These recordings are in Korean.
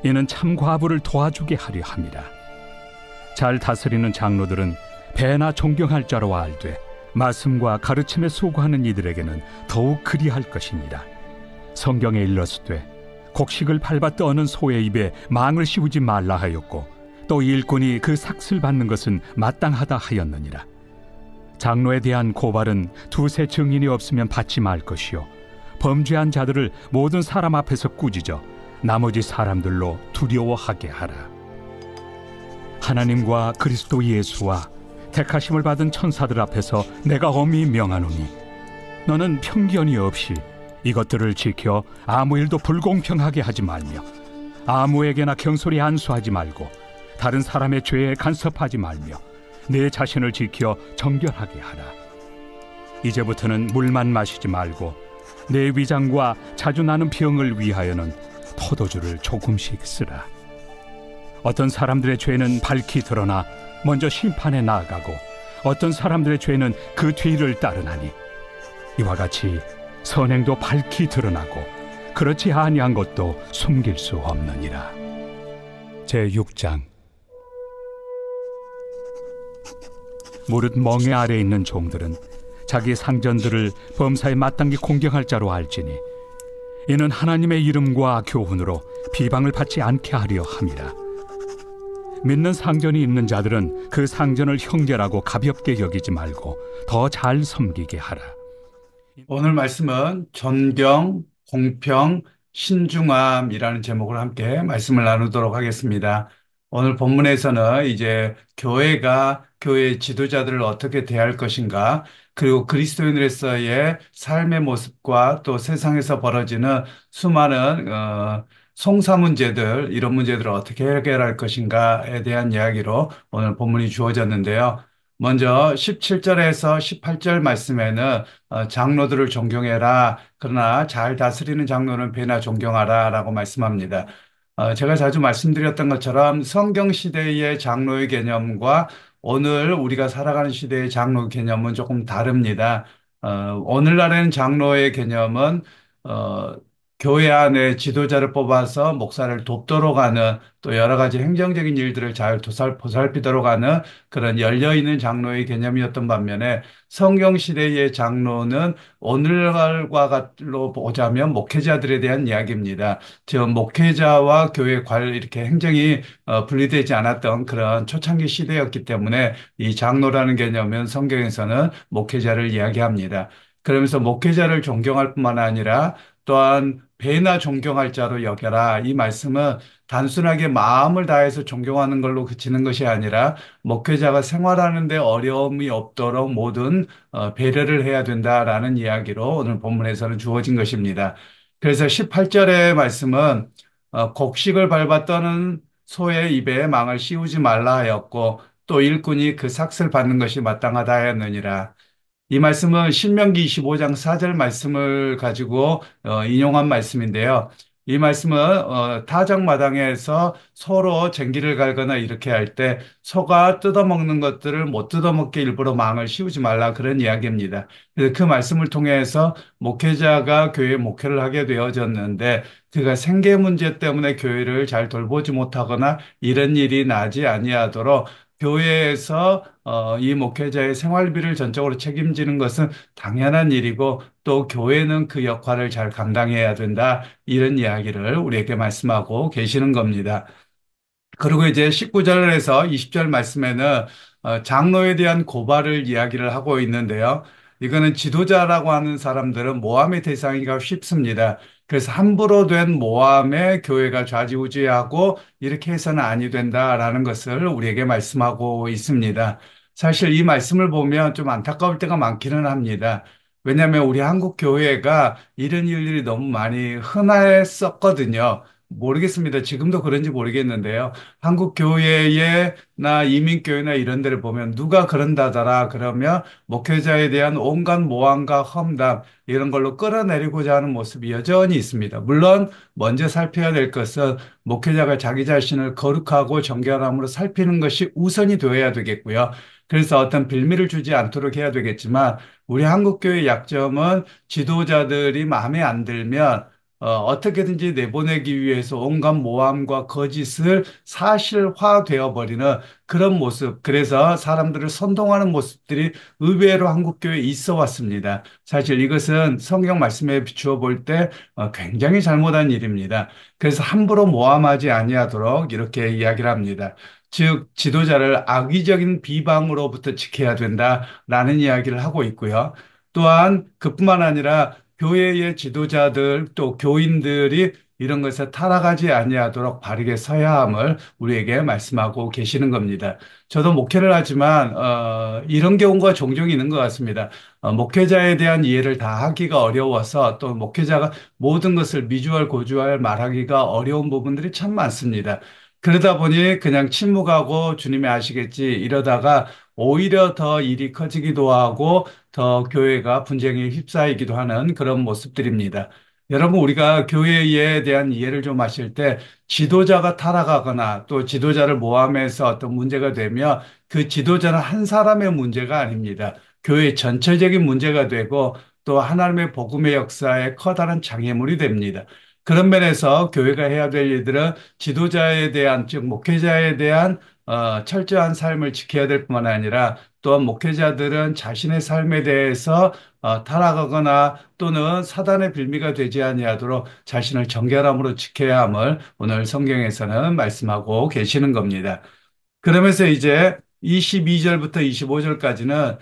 이는 참 과부를 도와주게 하려 함이라. 잘 다스리는 장로들은 배나 존경할 자로 알되 말씀과 가르침에 수고하는 이들에게는 더욱 그리할 것이니라. 성경에 일렀으되 곡식을 밟아 떠는 소의 입에 망을 씌우지 말라 하였고 또 일꾼이 그 삭슬 받는 것은 마땅하다 하였느니라. 장로에 대한 고발은 두세 증인이 없으면 받지 말 것이요 범죄한 자들을 모든 사람 앞에서 꾸짖어 나머지 사람들로 두려워하게 하라. 하나님과 그리스도 예수와 택하심을 받은 천사들 앞에서 내가 엄히 명하노니 너는 편견이 없이 이것들을 지켜 아무 일도 불공평하게 하지 말며 아무에게나 경솔히 안수하지 말고 다른 사람의 죄에 간섭하지 말며 내 자신을 지켜 정결하게 하라. 이제부터는 물만 마시지 말고 내 위장과 자주 나는 병을 위하여는 포도주를 조금씩 쓰라. 어떤 사람들의 죄는 밝히 드러나 먼저 심판에 나아가고 어떤 사람들의 죄는 그 뒤를 따르나니 이와 같이 선행도 밝히 드러나고 그렇지 아니한 것도 숨길 수 없느니라. 제6장. 무릇 멍에 아래 있는 종들은 자기 상전들을 범사에 마땅히 공경할 자로 알지니 이는 하나님의 이름과 교훈으로 비방을 받지 않게 하려 함이라. 믿는 상전이 있는 자들은 그 상전을 형제라고 가볍게 여기지 말고 더 잘 섬기게 하라. 오늘 말씀은 존경, 공평, 신중함이라는 제목으로 함께 말씀을 나누도록 하겠습니다. 오늘 본문에서는 이제 교회가 교회 지도자들을 어떻게 대할 것인가, 그리고 그리스도인으로서의 삶의 모습과 또 세상에서 벌어지는 수많은 송사 문제들, 이런 문제들을 어떻게 해결할 것인가에 대한 이야기로 오늘 본문이 주어졌는데요. 먼저 17절에서 18절 말씀에는 장로들을 존경해라. 그러나 잘 다스리는 장로는 배나 존경하라 라고 말씀합니다. 제가 자주 말씀드렸던 것처럼 성경 시대의 장로의 개념과 오늘 우리가 살아가는 시대의 장로 개념은 조금 다릅니다. 오늘날에는 장로의 개념은 어, 교회 안에 지도자를 뽑아서 목사를 돕도록 하는 또 여러 가지 행정적인 일들을 잘 보살피도록 하는 그런 열려있는 장로의 개념이었던 반면에 성경 시대의 장로는 오늘날과로 보자면 목회자들에 대한 이야기입니다. 즉 목회자와 교회 이렇게 행정이 분리되지 않았던 그런 초창기 시대였기 때문에 이 장로라는 개념은 성경에서는 목회자를 이야기합니다. 그러면서 목회자를 존경할 뿐만 아니라 또한 배나 존경할 자로 여겨라. 이 말씀은 단순하게 마음을 다해서 존경하는 걸로 그치는 것이 아니라 목회자가 생활하는 데 어려움이 없도록 모든 배려를 해야 된다라는 이야기로 오늘 본문에서는 주어진 것입니다. 그래서 18절의 말씀은 곡식을 밟아 떠는 소의 입에 망을 씌우지 말라 하였고 또 일꾼이 그 삭슬 받는 것이 마땅하다 하였느니라. 이 말씀은 신명기 25장 4절 말씀을 가지고 인용한 말씀인데요. 이 말씀은 타작마당에서 서로 쟁기를 갈거나 이렇게 할 때 소가 뜯어먹는 것들을 못 뜯어먹게 일부러 망을 씌우지 말라 그런 이야기입니다. 그래서 그 말씀을 통해서 목회자가 교회 목회를 하게 되어졌는데 그가 생계 문제 때문에 교회를 잘 돌보지 못하거나 이런 일이 나지 아니하도록 교회에서 이 목회자의 생활비를 전적으로 책임지는 것은 당연한 일이고 또 교회는 그 역할을 잘 감당해야 된다. 이런 이야기를 우리에게 말씀하고 계시는 겁니다. 그리고 이제 19절에서 20절 말씀에는 장로에 대한 고발을 이야기를 하고 있는데요. 이거는 지도자라고 하는 사람들은 모함의 대상이가 쉽습니다. 그래서 함부로 된 모함에 교회가 좌지우지하고 이렇게 해서는 아니 된다라는 것을 우리에게 말씀하고 있습니다. 사실 이 말씀을 보면 좀 안타까울 때가 많기는 합니다. 왜냐하면 우리 한국 교회가 이런 일들이 너무 많이 흔했었거든요. 모르겠습니다. 지금도 그런지 모르겠는데요. 한국 교회나 이민교회나 이런 데를 보면 누가 그런다더라 그러면 목회자에 대한 온갖 모함과 험담 이런 걸로 끌어내리고자 하는 모습이 여전히 있습니다. 물론 먼저 살펴야 될 것은 목회자가 자기 자신을 거룩하고 정결함으로 살피는 것이 우선이 되어야 되겠고요. 그래서 어떤 빌미를 주지 않도록 해야 되겠지만 우리 한국 교회의 약점은 지도자들이 마음에 안 들면 어떻게든지 내보내기 위해서 온갖 모함과 거짓을 사실화되어 버리는 그런 모습, 그래서 사람들을 선동하는 모습들이 의외로 한국교회에 있어 왔습니다. 사실 이것은 성경 말씀에 비추어 볼 때 굉장히 잘못한 일입니다. 그래서 함부로 모함하지 아니하도록 이렇게 이야기를 합니다. 즉, 지도자를 악의적인 비방으로부터 지켜야 된다라는 이야기를 하고 있고요. 또한 그뿐만 아니라 교회의 지도자들 또 교인들이 이런 것에 타락하지 아니하도록 바르게 서야 함을 우리에게 말씀하고 계시는 겁니다. 저도 목회를 하지만 이런 경우가 종종 있는 것 같습니다. 목회자에 대한 이해를 다 하기가 어려워서 또 목회자가 모든 것을 미주알 고주알 말하기가 어려운 부분들이 참 많습니다. 그러다 보니 그냥 침묵하고 주님이 아시겠지 이러다가 오히려 더 일이 커지기도 하고 더 교회가 분쟁에 휩싸이기도 하는 그런 모습들입니다. 여러분, 우리가 교회에 대한 이해를 좀 하실 때 지도자가 타락하거나 또 지도자를 모함해서 어떤 문제가 되면 그 지도자는 한 사람의 문제가 아닙니다. 교회 전체적인 문제가 되고 또 하나님의 복음의 역사에 커다란 장애물이 됩니다. 그런 면에서 교회가 해야 될 일들은 지도자에 대한, 즉 목회자에 대한 철저한 삶을 지켜야 될 뿐만 아니라 또한 목회자들은 자신의 삶에 대해서 타락하거나 또는 사단의 빌미가 되지 아니하도록 자신을 정결함으로 지켜야 함을 오늘 성경에서는 말씀하고 계시는 겁니다. 그러면서 이제 22절부터 25절까지는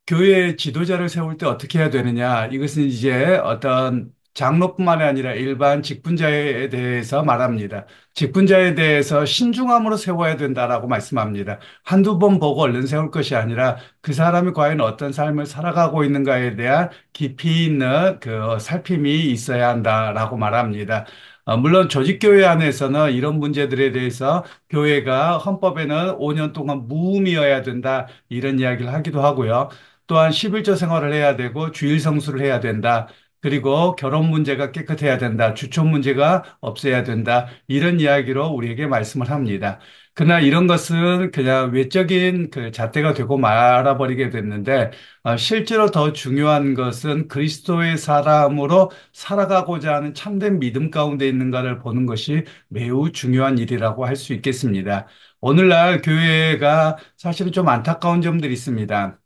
교회 지도자를 세울 때 어떻게 해야 되느냐. 이것은 이제 어떤 장로뿐만 아니라 일반 직분자에 대해서 말합니다. 직분자에 대해서 신중함으로 세워야 된다라고 말씀합니다. 한두 번 보고 얼른 세울 것이 아니라 그 사람이 과연 어떤 삶을 살아가고 있는가에 대한 깊이 있는 그 살핌이 있어야 한다라고 말합니다. 물론 조직교회 안에서는 이런 문제들에 대해서 교회가 헌법에는 5년 동안 무음이어야 된다 이런 이야기를 하기도 하고요. 또한 11조 생활을 해야 되고 주일 성수를 해야 된다. 그리고 결혼 문제가 깨끗해야 된다. 주촌 문제가 없어야 된다. 이런 이야기로 우리에게 말씀을 합니다. 그러나 이런 것은 그냥 외적인 그 잣대가 되고 말아버리게 됐는데 실제로 더 중요한 것은 그리스도의 사람으로 살아가고자 하는 참된 믿음 가운데 있는가를 보는 것이 매우 중요한 일이라고 할 수 있겠습니다. 오늘날 교회가 사실은 좀 안타까운 점들이 있습니다.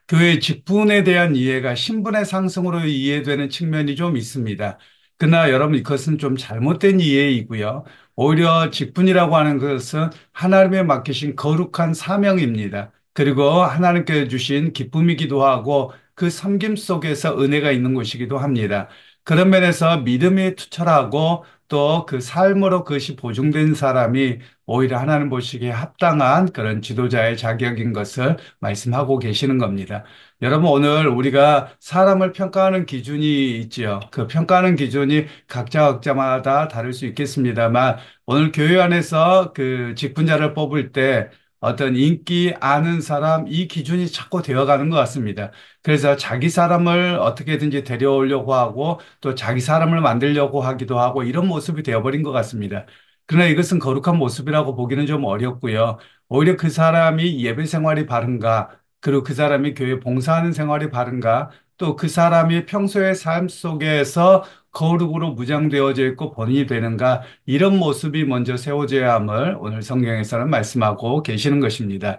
교회 직분에 대한 이해가 신분의 상승으로 이해되는 측면이 좀 있습니다. 그러나 여러분 이것은 좀 잘못된 이해이고요. 오히려 직분이라고 하는 것은 하나님의 맡기신 거룩한 사명입니다. 그리고 하나님께 주신 기쁨이기도 하고 그 섬김 속에서 은혜가 있는 것이기도 합니다. 그런 면에서 믿음이 투철하고 또 그 삶으로 그것이 보증된 사람이 오히려 하나님 보시기에 합당한 그런 지도자의 자격인 것을 말씀하고 계시는 겁니다. 여러분, 오늘 우리가 사람을 평가하는 기준이 있지요. 그 평가하는 기준이 각자마다 다를 수 있겠습니다만, 오늘 교회 안에서 그 직분자를 뽑을 때 어떤 인기 아는 사람, 이 기준이 자꾸 되어가는 것 같습니다. 그래서 자기 사람을 어떻게든지 데려오려고 하고 또 자기 사람을 만들려고 하기도 하고 이런 모습이 되어버린 것 같습니다. 그러나 이것은 거룩한 모습이라고 보기는 좀 어렵고요. 오히려 그 사람이 예배 생활이 바른가, 그리고 그 사람이 교회 봉사하는 생활이 바른가, 또 그 사람이 평소의 삶 속에서 거룩으로 무장되어져 있고 본인이 되는가, 이런 모습이 먼저 세워져야 함을 오늘 성경에서는 말씀하고 계시는 것입니다.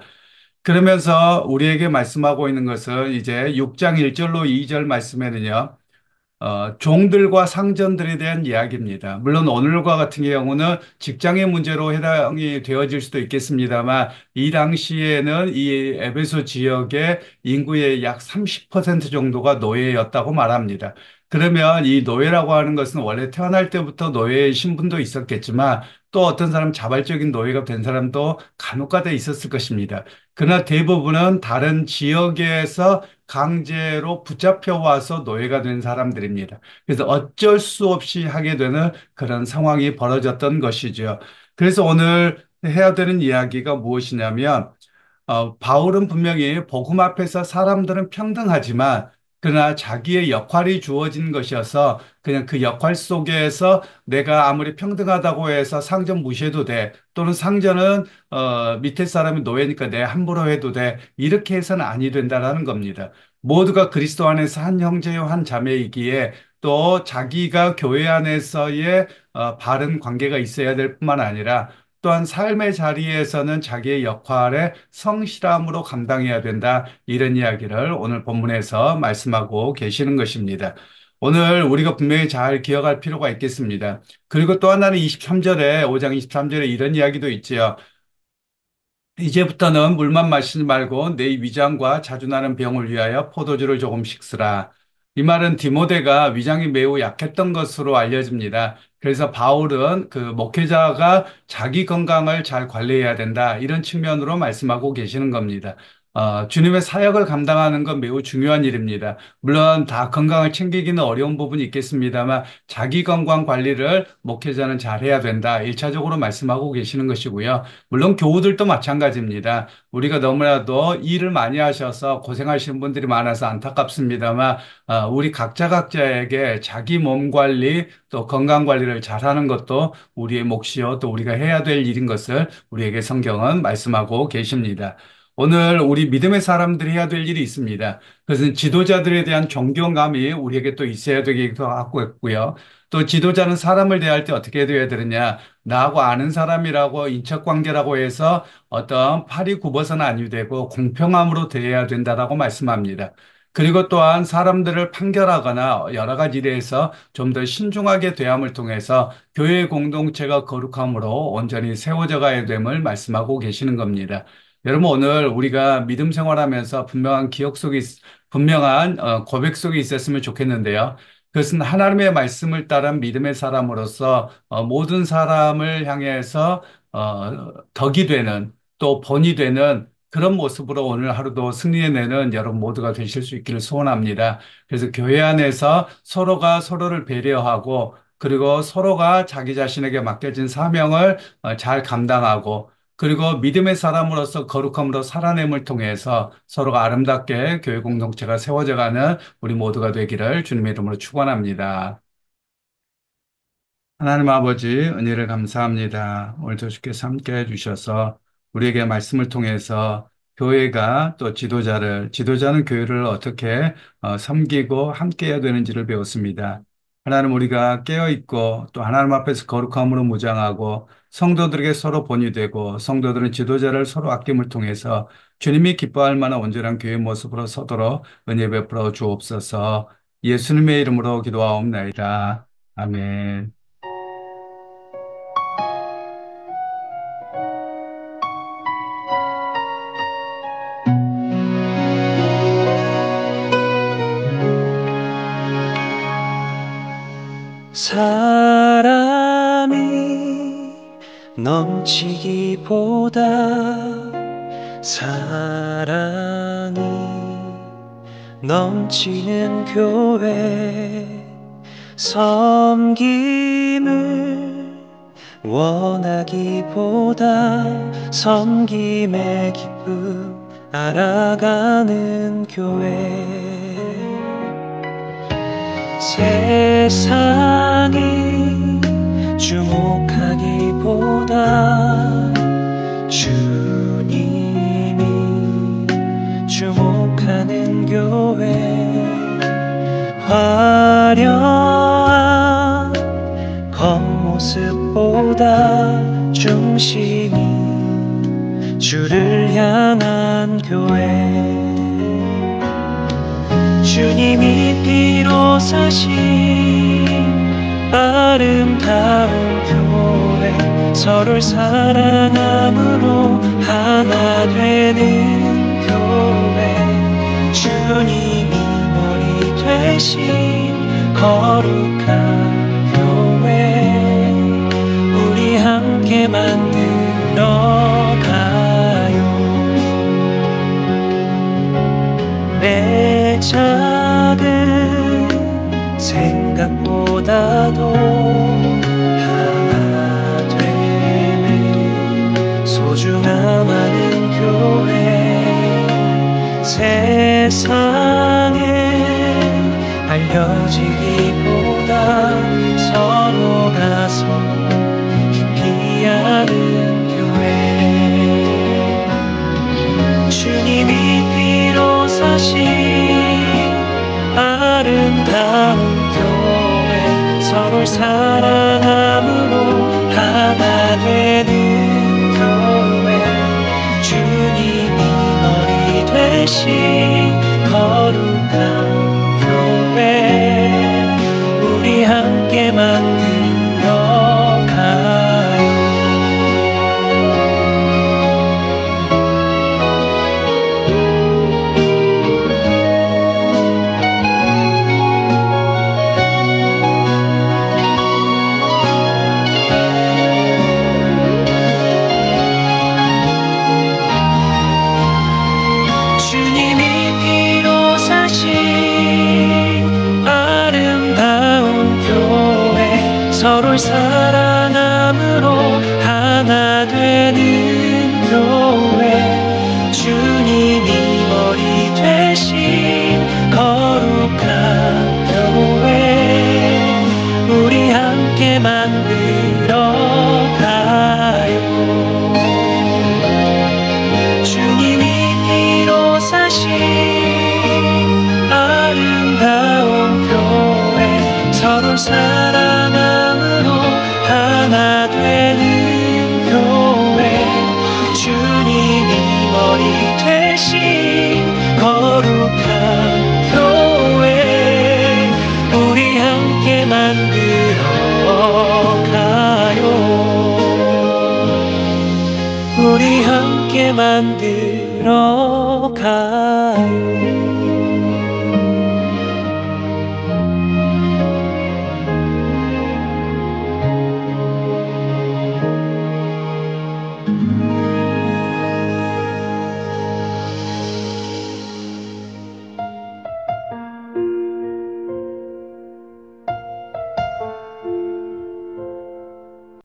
그러면서 우리에게 말씀하고 있는 것은 이제 6장 1절로 2절 말씀에는요, 종들과 상전들에 대한 이야기입니다. 물론 오늘과 같은 경우는 직장의 문제로 해당이 되어질 수도 있겠습니다만 이 당시에는 이 에베소 지역의 인구의 약 30% 정도가 노예였다고 말합니다. 그러면 이 노예라고 하는 것은 원래 태어날 때부터 노예의 신분도 있었겠지만 또 어떤 사람 자발적인 노예가 된 사람도 간혹가다 있었을 것입니다. 그러나 대부분은 다른 지역에서 강제로 붙잡혀 와서 노예가 된 사람들입니다. 그래서 어쩔 수 없이 하게 되는 그런 상황이 벌어졌던 것이죠. 그래서 오늘 해야 되는 이야기가 무엇이냐면, 바울은 분명히 복음 앞에서 사람들은 평등하지만 그러나 자기의 역할이 주어진 것이어서 그냥 그 역할 속에서 내가 아무리 평등하다고 해서 상전 무시해도 돼. 또는 상전은 밑에 사람이 노예니까 내 함부로 해도 돼. 이렇게 해서는 아니 된다라는 겁니다. 모두가 그리스도 안에서 한 형제요 한 자매이기에 또 자기가 교회 안에서의 바른 관계가 있어야 될 뿐만 아니라 또한 삶의 자리에서는 자기의 역할에 성실함으로 감당해야 된다. 이런 이야기를 오늘 본문에서 말씀하고 계시는 것입니다. 오늘 우리가 분명히 잘 기억할 필요가 있겠습니다. 그리고 또 하나는 23절에, 5장 23절에 이런 이야기도 있지요. 이제부터는 물만 마시지 말고 내 위장과 자주 나는 병을 위하여 포도주를 조금씩 쓰라. 이 말은 디모데가 위장이 매우 약했던 것으로 알려집니다. 그래서 바울은 그 목회자가 자기 건강을 잘 관리해야 된다. 이런 측면으로 말씀하고 계시는 겁니다. 주님의 사역을 감당하는 건 매우 중요한 일입니다. 물론 다 건강을 챙기기는 어려운 부분이 있겠습니다만 자기 건강 관리를 목회자는 잘 해야 된다. 일차적으로 말씀하고 계시는 것이고요. 물론 교우들도 마찬가지입니다. 우리가 너무나도 일을 많이 하셔서 고생하시는 분들이 많아서 안타깝습니다만 우리 각자에게 자기 몸 관리 또 건강 관리를 잘하는 것도 우리의 몫이요 또 우리가 해야 될 일인 것을 우리에게 성경은 말씀하고 계십니다. 오늘 우리 믿음의 사람들이 해야 될 일이 있습니다. 그것은 지도자들에 대한 존경감이 우리에게 또 있어야 되기도 하고 있고요. 또 지도자는 사람을 대할 때 어떻게 되어야 되느냐. 나하고 아는 사람이라고 인척관계라고 해서 어떤 팔이 굽어서는 아니 되고 공평함으로 대해야 된다라고 말씀합니다. 그리고 또한 사람들을 판결하거나 여러 가지 일에서 좀 더 신중하게 대함을 통해서 교회 공동체가 거룩함으로 온전히 세워져 가야 됨을 말씀하고 계시는 겁니다. 여러분 오늘 우리가 믿음 생활하면서 분명한 고백 속에 있었으면 좋겠는데요. 그것은 하나님의 말씀을 따른 믿음의 사람으로서 모든 사람을 향해서 덕이 되는 또 본이 되는 그런 모습으로 오늘 하루도 승리해내는 여러분 모두가 되실 수 있기를 소원합니다. 그래서 교회 안에서 서로가 서로를 배려하고 그리고 서로가 자기 자신에게 맡겨진 사명을 잘 감당하고 그리고 믿음의 사람으로서 거룩함으로 살아냄을 통해서 서로가 아름답게 교회 공동체가 세워져가는 우리 모두가 되기를 주님의 이름으로 축원합니다. 하나님 아버지 은혜를 감사합니다. 오늘도 주께서 함께 해주셔서 우리에게 말씀을 통해서 교회가 또 지도자는 교회를 어떻게 섬기고 함께 해야 되는지를 배웠습니다. 하나님 우리가 깨어있고 또 하나님 앞에서 거룩함으로 무장하고 성도들에게 서로 본이 되고 성도들은 지도자를 서로 아낌을 통해서 주님이 기뻐할 만한 온전한 교회 모습으로 서도록 은혜 베풀어 주옵소서. 예수님의 이름으로 기도하옵나이다. 아멘. 사람이 넘치기보다 사랑이 넘치는 교회 섬김을 원하기보다 섬김의 기쁨 알아가는 교회 세상이 주목하기보다 주님이 주목하는 교회 화려한 겉모습보다 중심이 주를 향한 교회 주님이 피로 사신 아름다운 교회 서로를 사랑함으로 하나 되는 교회 주님이 머리 되신 거룩한 교회 우리 함께 만들어 가요 내 작은 생각보다도 하나 되는 소중함 하는 교회 세상에 알려지기보다 서로가 서로 깊이 아는 교회 주님이 피로 사신 아름다운 교회 되신 거룩한 교회 우리 함께 만들어 가요. 주님이 피로 사신 아름다운 교회 서로를 사랑함으로 하나 되는 교회 주님이 머리 되신 거룩한 교회 우리 함께 만들어 가요. 주님이 피로 사신 아름다운 교회 서로 사랑함으로 하나 되는 교회 주님이 머리 되신 거룩한 교회 우리 함께 만들어 가요. 우리 함께 만들어 가요.